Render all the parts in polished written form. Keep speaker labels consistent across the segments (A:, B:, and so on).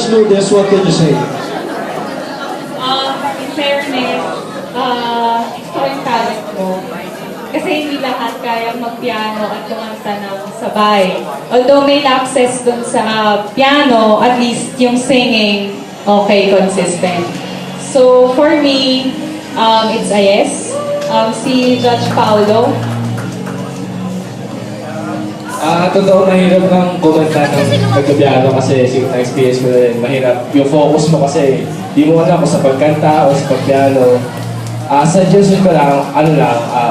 A: Judge Lourdes, what can you say?
B: In fairness, gusto ko yung talent ko. Kasi hindi lahat kaya mag-piano at kumanta ng sabay. Although may lapses dun sa piano, at least yung singing, okay, consistent. So for me, it's a yes. Si Judge Paulo.
C: Totoo mahirap ng kumanta ng nagkabiano kasi na-experience ko na rin. Mahirap yung focus mo kasi di mo alam kung sa pagkanta o sa pagpiano. Suggestion ko lang,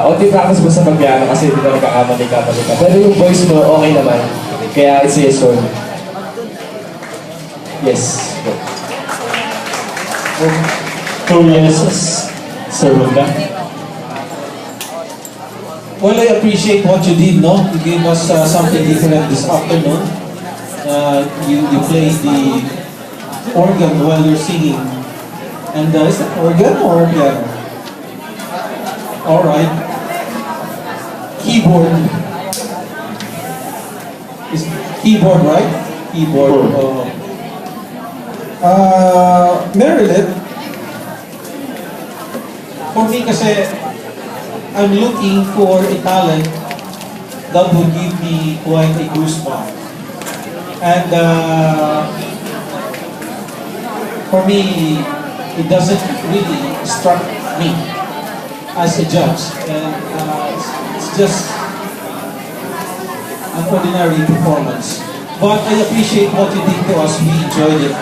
C: onti practice mo sa pagpiano kasi di ba nagkakamali ka. Pero yung voice mo, okay naman. Kaya it's a yes for me. Yes.
D: Two yeses. Sir Runda.
A: Well, I appreciate what you did, no? You gave us something different this afternoon. You played the organ while you're singing. And is that organ or piano? Alright. Keyboard. Is keyboard, right? Keyboard. Marilyn, for me kasi, I'm looking for a talent that will give me quite a goosebump. And for me, it doesn't really struck me as a judge. And it's just an ordinary performance. But I appreciate what you did to us. We enjoyed it.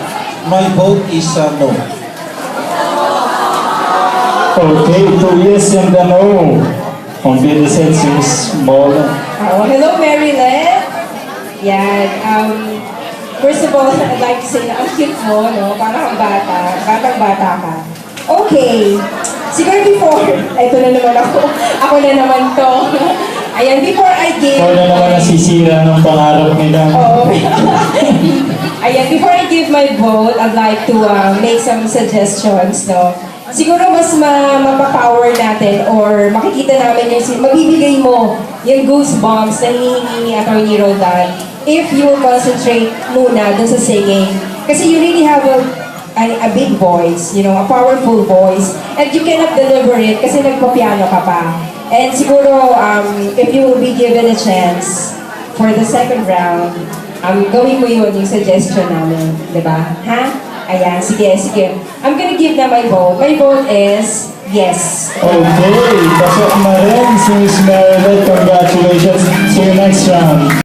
A: My vote is no.
D: Okay, 2 years and a no. On the set seems more.
E: Hello, Marilyn. Yan. First of all, I'd like to say na ang cute mo, no? Parang kang bata. Batang-bata ka. Okay. Siguro before, ito na naman ako. Ako na naman to. Ayan, before I give...
D: Ikaw na naman nasisira ng pangarap nila.
E: Oo. Ayan, before I give my vote, I'd like to make some suggestions, no? Siguro mas mapapower natin or makikita namin yung mabibigay mo yung goosebumps na hinihingi ni Atty. Roldan if you will concentrate muna dun sa singing. Kasi you really have a big voice, you know, a powerful voice, and you cannot deliver it kasi nagpa-piano ka pa. And siguro, if you will be given a chance for the second round, gawin mo yun yung suggestion namin, di ba? Ha? Ayan, sige. I'm gonna give na my vote. My vote is yes.
D: Okay, pasok na rin si Miss Meredith. Congratulations. See you next round.